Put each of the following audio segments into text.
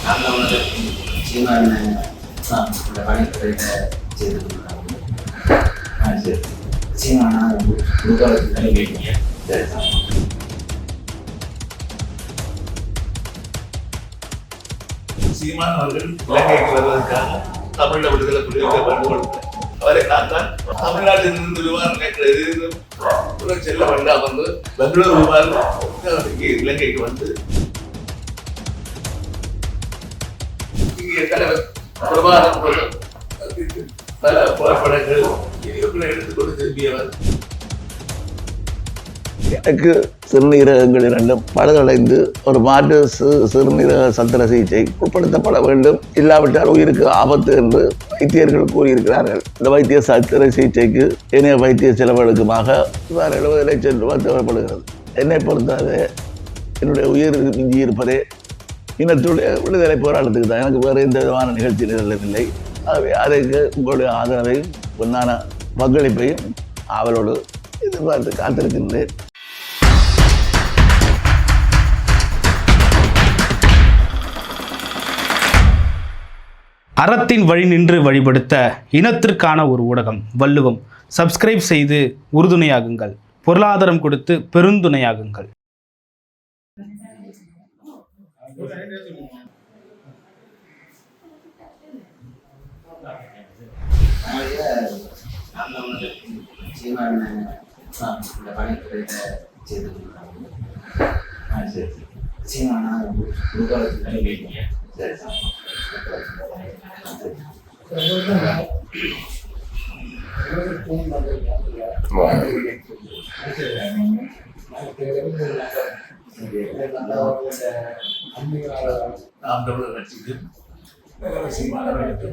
நாங்கள் வந்து சீமான இந்த வணிகத்தை செய்திருக்கிறாங்க. சரி சீமானா உருவாக்கி கேட்டீங்க. சரி சீமான் அவர்கள் இலங்கைக்கு வருவதற்காக தமிழ விடுதலை புலிகளுக்கு வேண்டுகோள் அவரை நான் தான் தமிழ்நாட்டிலிருந்து விமானம் செல்ல வேண்டாம் வந்து பெங்களூர் விமானம் இலங்கைக்கு வந்து இங்கே தலைவர் பிரபாகரன் பல புகைப்படங்கள் எடுத்துக்கொண்டு திரும்பியவர். எனக்கு சிறுநீரகங்கள் இரண்டும் பழுதடைந்து ஒரு மாற்று சிறுநீரக சத்திர சிகிச்சை உட்படுத்தப்பட வேண்டும், இல்லாவிட்டால் உயிருக்கு ஆபத்து என்று வைத்தியர்கள் கூறியிருக்கிறார்கள். இந்த வைத்திய சத்திர சிகிச்சைக்கு இணைய வைத்திய செலவழுக்குமாக சுமார் 70 லட்சம் ரூபாய் தேவைப்படுகிறது. என்னை பொறுத்தவரை என்னுடைய உயிர் மிஞ்சி இருப்பதே இனத்துடைய விடுதலை போராட்டத்துக்கு தான். எனக்கு வேறு எந்த விதமான நிகழ்ச்சி நிகழவில்லை. ஆகவே அதற்கு உங்களுடைய ஆதரவையும் பொன்னான பங்களிப்பையும் அவளோடு எதிர்பார்த்து காத்திருக்கின்றேன். அறத்தின் வழி நின்று வழிபடுத்த இனத்திற்கான ஒரு ஊடகம் வள்ளுவம். சப்ஸ்கிரைப் செய்து உறுதுணையாகுங்கள், பொருளாதாரம் கொடுத்து பெருந்துணையாகுங்கள். நாங்கள் வந்து சீமான இந்த வணிகத்தை செய்திருக்கிறாங்க. சரி சீமானா உருவாக்கி கேட்டீங்க. சரி நாம் தமிழர் கட்சிக்கு சீமானவர்களுக்கு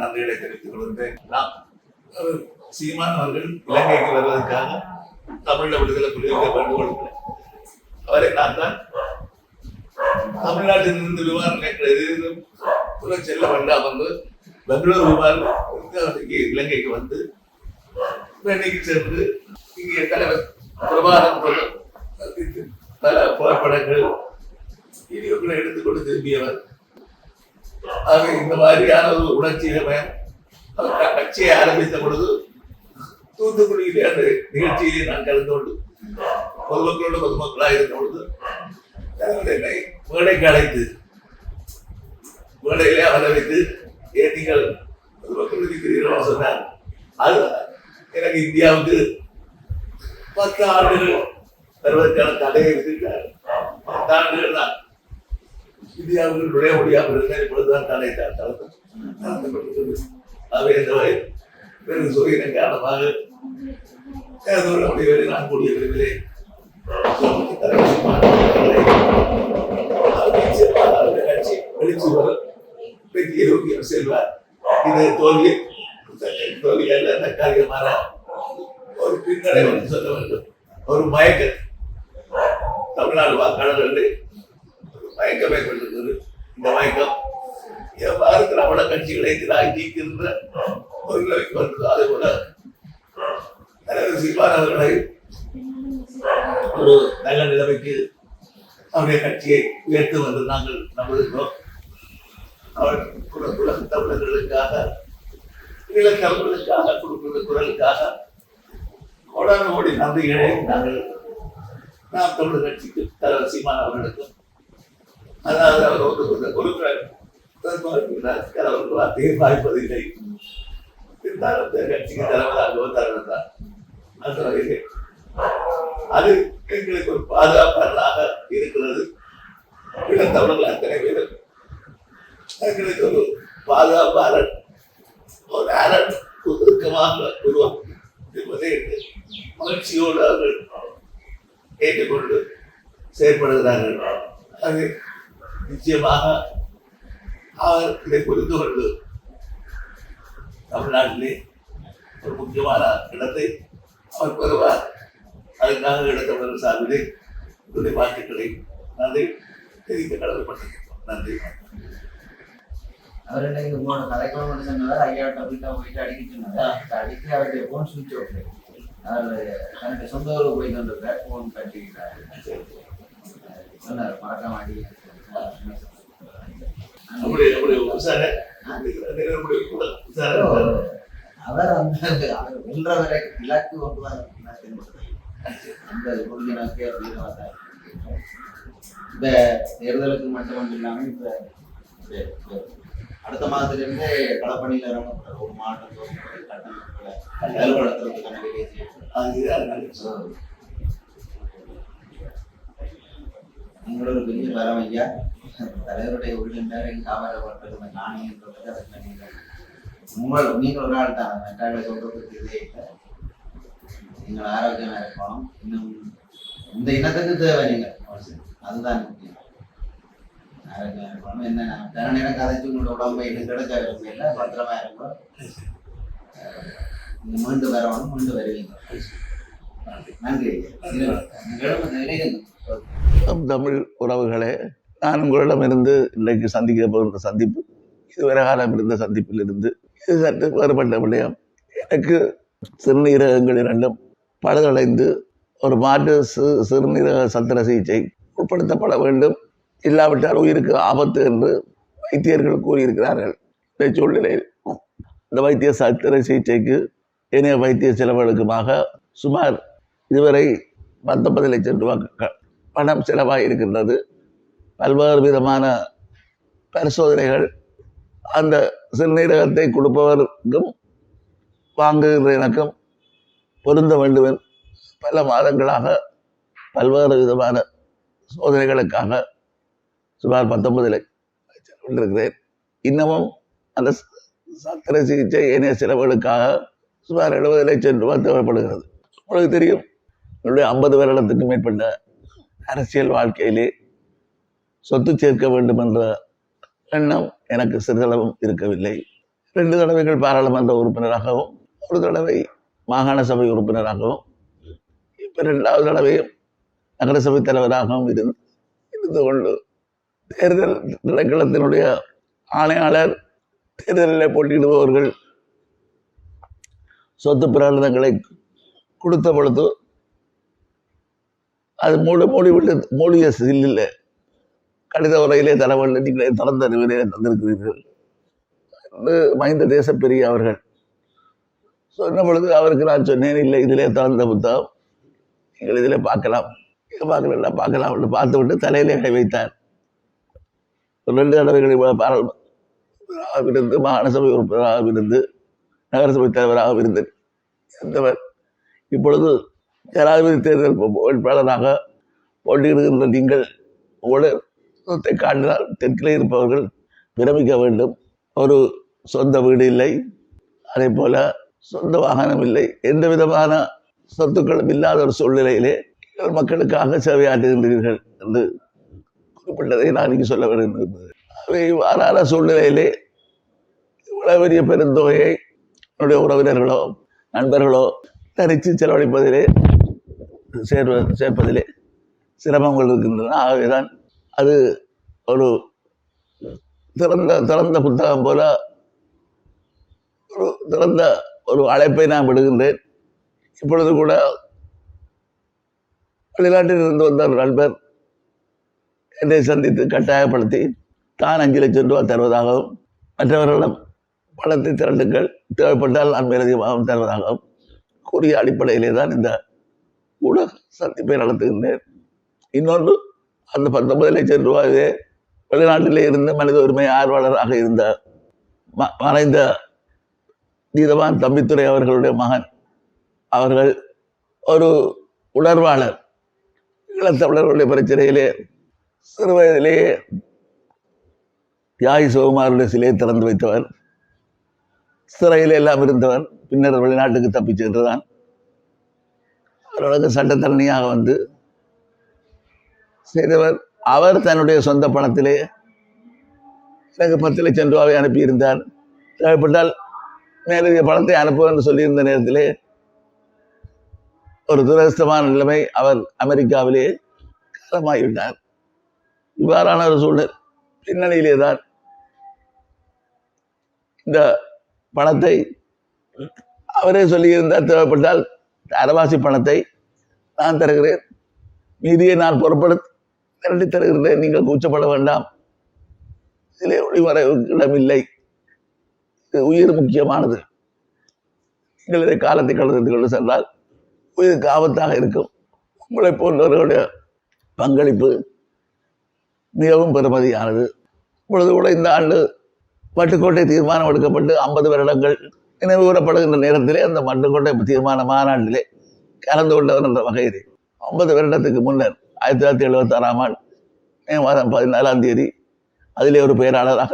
நன்றிகளை தெரிவித்துக் கொள்கின்றேன். சீமான் அவர்கள் இலங்கைக்கு வருவதற்காக தமிழ விடுதலை புலிகளுக்கு வேண்டுகோள் அவரை நான் தான் தமிழ்நாட்டிலிருந்து விமானம் செல்ல வேண்டாம் வந்து பெங்களூர் விமானம் இலங்கைக்கு வந்து இலங்கைக்கு சென்று இங்கே தலைவர் பிரபாகரன் பல புகைப்படங்கள் எடுத்துக்கொண்டு திரும்பியவர். ஆக இந்த மாதிரியான ஒரு உணர்ச்சிகரமான கட்சியை ஆரம்பித்த பொழுது தூத்துக்குடியிலே அந்த நிகழ்ச்சியிலே நான் கலந்து கொண்டு பொதுமக்களாக இருந்த பொழுது என்னை மேடைக்கு அழைத்து மேடையிலே வரவைத்து நீங்கள் பொதுமக்கள் இருக்கிறீர்கள் சொன்னார். அது எனக்கு இந்தியாவுக்கு 10 ஆண்டுகள் வருவதற்கான தடையை விதித்தார். 10 ஆண்டுகள் தான் இந்தியாவுக்கு நுழைய முடியாமல் இருந்தால் இப்பொழுதுதான் தடை நடத்தப்பட்டது. அவை என்ற பெரும் சூரியன் காரணமாக முடிவுகளை நான் கூடிய விரைவிலே கட்சி வெளிச்சு வரும் பெரிய யோகியம் செல்வார். இது தோல்வி அல்ல, தற்காலிகமான ஒரு பின்னடை என்று சொல்ல வேண்டும். ஒரு மயக்கம் தமிழ்நாடு வாக்காளர்கள் மயக்கம் ஏற்பட்டிருந்தது. இந்த மயக்கம் எவ்வாறு திராவிட கட்சிகளை நீக்கின்ற ஒரு நிலைக்கு வந்தது. அதே போல தலைவர் சீமான் அவர்களை ஒரு நல்ல நிலைமைக்கு அவருடைய கட்சியை உயர்த்து வந்து நாங்கள் நம்புகிறோம். அவர் உலக தமிழர்களுக்காக ஈழத்தமிழர்களுக்காக கொடுக்கிற குரலுக்காக கோடான கோடி நன்றிகளை நாம் தமிழர் கட்சிக்கு தலைவர் சீமான் அவர்களுக்கும், அதாவது அவர் அவருக்கு வார்த்தையை வாய்ப்பதில்லை. கட்சிக்கு தலைவராகவோ தலைவர்தான். அந்த வகையிலே அது எங்களுக்கு ஒரு பாதுகாப்பாளராக இருக்கிறது. ஈழத்தமிழர்கள் அத்தனை பேரும் எங்களுக்கு ஒரு பாதுகாப்பாளர், ஒரு அரண் இறுக்கமாக உருவாக்கி என்பதை மகிழ்ச்சியோடு அவர்கள் ஏற்றுக்கொண்டு செயற்படுகிறார்கள். அது நிச்சயமாக அவர் இதை புரிந்து கொண்டு தமிழ்நாட்டிலே ஒரு முக்கியமான இடத்தை அவர் பெறுவார். அதுக்காக இடத்தமிழர் சார்பிலே உங்களுடைய வாழ்த்துக்களை நன்றி தெரிவிக்க கடமைப்பட்டிருக்கிறோம். நன்றி. அவர் என்ன உங்களோட கலைக்குழு சொன்னவர் ஐயாட்ட வீட்டை போயிட்டு அடிக்க சொன்னார். அடிக்க அவருடைய போன் சுவிட்ச் ஆஃப். அவர் தன்னுடைய சொந்த ஊருக்கு போய் கொண்டிருக்கார், ஃபோன் கட்டிக்கிறார். சொன்னார் மறக்க மாட்டேங்க. அவர் அந்த அவர் வென்ற வரை இலக்கு கொண்டு அந்த உறுதியினருக்கு அப்படின்னு இந்த தேர்தலுக்கு மட்டும் இல்லாமல் இப்ப அடுத்த மாதத்திலிருந்து களப்பணியில் இறங்கப்படுற ஒரு மாவட்டம் கட்டணங்களை செயல்படுத்துறதுக்கான வேலையை செய்யப்படும். நீங்கள ஒரு பெரிய வரம் ஐயா. தலைவருடைய உள்ளிருந்தார் காவலப்பட்டது நாணயன்றது அதுக்கு நீங்கள் ஒரு ஆள் தான் மெட்டாவில் சொல்றதுக்கு இதே இல்லை. நீங்கள் ஆரோக்கியமா இருக்கணும். இன்னும் இந்த இனத்துக்கு தேவை நீங்கள், அதுதான் முக்கியம். ஆரோக்கியமா இருக்கணும். என்ன தன நேரம் கதைச்சு உங்களோட உடம்பை இன்னும் கிடைக்க விரும்பல, பத்திரமா இருக்கும். நீங்க மீண்டு வரணும், மீண்டு வருவீங்க. நன்றி. தமிழ் உறவுகளே, நான் உங்களிடமிருந்து இன்றைக்கு சந்திக்க போகிற சந்திப்பு இதுவரை காலம் இருந்த சந்திப்பில் இருந்து இது சற்று வேறுபட்ட விடயம். எனக்கு சிறுநீரகங்கள் இரண்டும் பழுதடைந்து ஒரு மாற்று சிறுநீரக சத்திர சிகிச்சை உட்படுத்தப்பட வேண்டும், இல்லாவிட்டால் உயிருக்கு ஆபத்து என்று வைத்தியர்கள் கூறியிருக்கிறார்கள். இந்த சூழ்நிலையில் இந்த வைத்திய சத்திர சிகிச்சைக்கு ஏனைய வைத்திய செலவுகளுக்குமாக சுமார் இதுவரை 19 லட்சம் ரூபாய் பணம் செலவாக இருக்கின்றது. பல்வேறு விதமான பரிசோதனைகள் அந்த சிறுநீரகத்தை கொடுப்பவருக்கும் வாங்குகின்ற எனக்கும் பொருந்த வேண்டும். பல மாதங்களாக பல்வேறு விதமான சோதனைகளுக்காக சுமார் 19 லட்சம் கொண்டிருக்கிறேன். இன்னமும் அந்த சத்திர சிகிச்சை ஏனைய செலவுகளுக்காக சுமார் 70 லட்சம் ரூபாய் தேவைப்படுகிறது. உங்களுக்கு தெரியும், என்னுடைய 50 வருடத்துக்கு மேற்பட்ட அரசியல் வாழ்க்கையிலே சொத்து சேர்க்க வேண்டும் என்ற எண்ணம் எனக்கு சிறிதளவும் இருக்கவில்லை. 2 தடவைகள் பாராளுமன்ற உறுப்பினராகவும் 1 தடவை மாகாண சபை உறுப்பினராகவும் இப்போ 2வது தடவையும் நகரசபை தலைவராகவும் இருந்து கொண்டு தேர்தல் திணைக்களத்தினுடைய ஆணையாளர் தேர்தலில் போட்டியிடுபவர்கள் சொத்து பிராண்டங்களை கொடுத்த பொழுது அது மூடிய சில்லில் கடித உரையிலே தர வேண்டும், நீங்களே திறந்த அறிவிலே தந்திருக்கிறீர்கள் என்று மஹிந்த தேசப்பிரிய அவர்கள் சொன்ன பொழுது அவருக்கு நான் சொன்னேன், இல்லை இதிலே திறந்த புத்தகம், நீங்கள் இதிலே பார்க்கலாம், பார்க்கலாம் என்று பார்த்து விட்டு தலையிலே கை வைத்தார். 2 தடவைகளில் பாராளுமன்றமாக இருந்து, மாகாண சபை உறுப்பினராக இருந்து, நகரசபை தலைவராக இருந்தேன். இருந்தவர் இப்பொழுது ஜனாதிபதி தேர்தல் வேட்பாளராக போட்டியிடுகின்ற நீங்கள் உங்களுடைய சொத்தை காட்டினால் தெற்கிலே இருப்பவர்கள் பிரமிக்க வேண்டும். ஒரு சொந்த வீடு இல்லை, அதே போல சொந்த வாகனம் இல்லை, எந்த விதமான சொத்துக்களும் இல்லாத ஒரு சூழ்நிலையிலே மக்களுக்காக சேவையாற்றுகின்றீர்கள் என்று குறிப்பிட்டதை நான் இங்கு சொல்ல வேண்டும். அவை இவ்வாறான சூழ்நிலையிலே இவ்வளவு பெரிய பெருந்தொகையை என்னுடைய உறவினர்களோ நண்பர்களோ தனித்து செலவழிப்பதிலே சேர்ப்பதிலே சிரமங்கள் இருக்கின்றன. ஆகவேதான் அது ஒரு திறந்த புத்தகம் போல திறந்த ஒரு அழைப்பை நான் விடுகின்றேன். இப்பொழுது கூட வெளிநாட்டில் இருந்து வந்த ஒரு நண்பர் என்னை சந்தித்து கட்டாயப்படுத்தி தான் 5 லட்சம் ரூபாய் தருவதாகவும் மற்றவர்களிடம் பணத்தை திரண்டுகள் தேவைப்பட்டால் நான் மேலதிகமாகவும் தருவதாகவும் கூறிய அடிப்படையிலே தான் இந்த ஊடக சந்திப்பை நடத்துகின்றேன். இன்னொன்று, அந்த 19 லட்சம் ரூபாயே வெளிநாட்டிலே இருந்து மனித உரிமை ஆர்வலராக இருந்த மறைந்த நீதவான் தம்பித்துரை அவர்களுடைய மகன் அவர்கள் ஒரு உணர்வாளர், ஈழத்தமிழர்களுடைய பிரச்சனையிலே சிறு வயதிலேயே தியாகி சிவகுமாருடைய சிலையை திறந்து வைத்தவர், சிறையில் எல்லாம் இருந்தவர், பின்னர் வெளிநாட்டுக்கு தப்பி சென்றுதான் அவர்களுக்கு சட்டத்தரணியாக வந்து செய்தவர். அவர் தன்னுடைய சொந்த பணத்திலே எனக்கு 10 லட்சம் ரூபாவை அனுப்பியிருந்தார். தேவைப்பட்டால் மேலதிக பணத்தை அனுப்புவோம் என்று சொல்லியிருந்த நேரத்திலே ஒரு துரதிர்ஷ்டமான நிலைமை, அவர் அமெரிக்காவிலே காலமாகிவிட்டார். இவ்வாறான ஒரு சூழல் பின்னணியிலே தான் இந்த பணத்தை அவரே சொல்லியிருந்தார், தேவைப்பட்டால் அரைவாசி பணத்தை நான் தருகிறேன், மீதியை நான் பொறுப்படுத்தி திரட்டி தருகிறேன், நீங்கள் கூச்சப்பட வேண்டாம், இதிலே ஒளிமறைவுக்கு இடமில்லை, இது உயிர் முக்கியமானது, நீங்கள் இதை காலத்தை கடந்து கொண்டு சென்றால் உயிருக்கு ஆபத்தாக இருக்கும், உங்களை போன்றவர்களுடைய பங்களிப்பு மிகவும் பெருமதியானது. இப்பொழுது கூட இந்த ஆண்டு பட்டுக்கோட்டை தீர்மானம் எடுக்கப்பட்டு 50 வருடங்கள் நினைவு கூறப்படுகின்ற நேரத்திலே அந்த பட்டுக்கோட்டை தீர்மான மாநாட்டிலே கலந்து கொண்டவர் என்ற வகையில் 50 வருடத்துக்கு முன்னர் 1976ஆம் ஆண்டு மே மாதம் 14ஆம் தேதி அதிலே ஒரு பேராளராக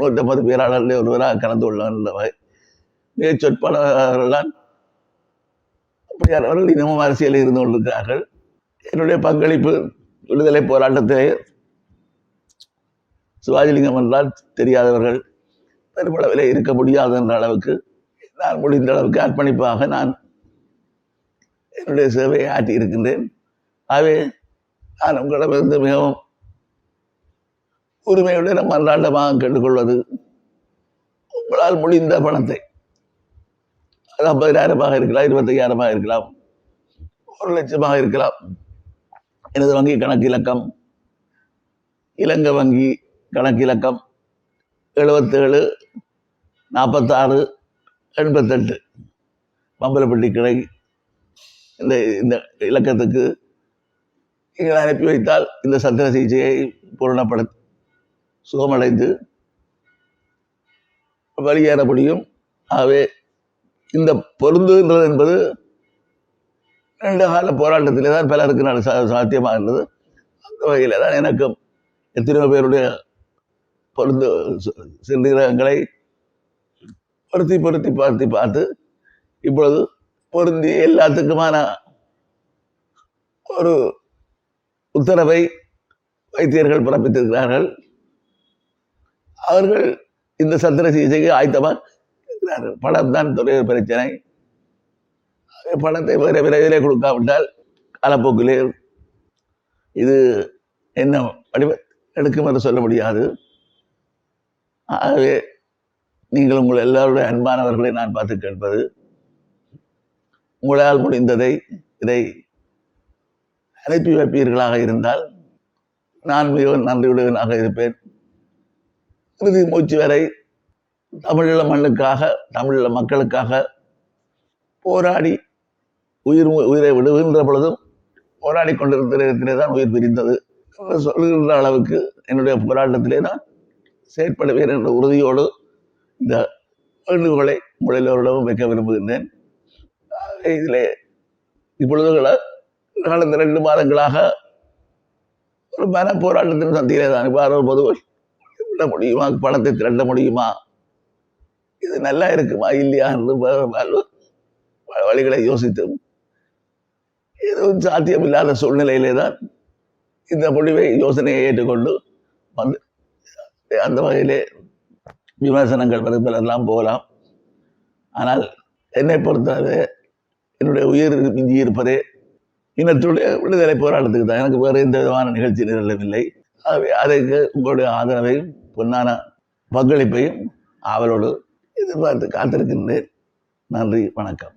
150 பேராளர்களே ஒருவராக கலந்து கொள்ளவர் என்ற வகை மிக சொற்பளவர்கள்தான் அப்படியானவர்கள் இன்னமும் அரசியலில் இருந்து கொண்டிருக்கிறார்கள். என்னுடைய பங்களிப்பு விடுதலை போராட்டத்திலே சிவாஜிலிங்கம் என்றால் தெரியாதவர்கள் பெருமளவிலே இருக்க முடியாது என்ற அளவுக்கு நான் முடிந்த அளவுக்கு அர்ப்பணிப்பாக நான் என்னுடைய சேவையை ஆற்றி இருக்கின்றேன். ஆகவே நான் உங்களிடமிருந்து மிகவும் உரிமையுடன் அன்றாண்டமாக கேட்டுக்கொள்வது, உங்களால் முடிந்த பணத்தை, அது 50,000 இருக்கலாம், 25,000 இருக்கலாம், 1,00,000 இருக்கலாம், எனது வங்கி கணக்கு இலக்கம் இலங்கை வங்கி கணக்கு இலக்கம் 77 46 88 பம்பலப்பட்டி கிளை, இந்த இலக்கத்துக்கு நீங்கள் அனுப்பி வைத்தால் இந்த சத்திர சிகிச்சையை பூரணப்படுத்தி சுகமடைந்து வெளியேற முடியும். ஆகவே இந்த பொருந்துகின்றது என்பது நீண்ட கால போராட்டத்திலே தான் பலருக்கு சாத்தியமாக இருந்தது. அந்த வகையில் தான் எனக்கும் எத்தனையோ பேருடைய சிறுநீரகங்களை பொருத்தி பார்த்து இப்பொழுது பொருந்தி எல்லாத்துக்குமான ஒரு உத்தரவை வைத்தியர்கள் பிறப்பித்திருக்கிறார்கள். அவர்கள் இந்த சத்திர சிகிச்சைக்கு ஆயத்தமாக இருக்கிறார்கள். பணம் தான் துறைய பிரச்சனை. பணத்தை வேறு விரைவிலே கொடுக்காவிட்டால் காலப்போக்கிலே இது என்ன வடிவ எடுக்கும் என்று சொல்ல முடியாது. ஆகவே நீங்கள் உங்கள் எல்லாருடைய அன்பானவர்களை நான் பார்த்து கேட்பது, உங்களால் முடிந்ததை இதை அனுப்பி வைப்பீர்களாக இருந்தால் நான் மிகவும் நன்றியுடையவனாக இருப்பேன். இறுதி மூச்சு வரை தமிழீழ மண்ணுக்காக, தமிழீழ மக்களுக்காக போராடி உயிரை விடுகின்ற பொழுதும் போராடி கொண்டிருந்த நேரத்திலே தான் உயிர் பிரிந்தது சொல்கின்ற அளவுக்கு என்னுடைய போராட்டத்திலே நான் செயற்படுவேன் என்ற உறுதியோடு இந்த வேண்டுகோளை உங்களெல்லோரிடமும் வைக்க விரும்புகின்றேன். இதிலே இப்பொழுது கடந்த 2 மாதங்களாக ஒரு மன போராட்டத்தின் சந்தியிலே தான் இவ்வாறு பொதுவை விட முடியுமா, பணத்தை திரட்ட முடியுமா, இது நல்லா இருக்குமா இல்லையா என்று வழிகளை யோசித்தும் எதுவும் சாத்தியமில்லாத சூழ்நிலையிலே தான் இந்த முடிவை யோசனையை ஏற்றுக்கொண்டு வந்து அந்த வகையிலே விமர்சனங்கள் பலரெல்லாம் போகலாம். ஆனால் என்னை பொறுத்தவரை என்னுடைய உயிர் மிஞ்சி இருப்பதே இனத்துடைய விடுதலை போராட்டத்துக்கு தான். எனக்கு வேறு எந்த விதமான நிகழ்ச்சி நிரலவில்லை. ஆகவே அதற்கு உங்களுடைய ஆதரவையும் பொன்னான பங்களிப்பையும் ஆவலோடு எதிர்பார்த்து காத்திருக்கின்றேன். நன்றி, வணக்கம்.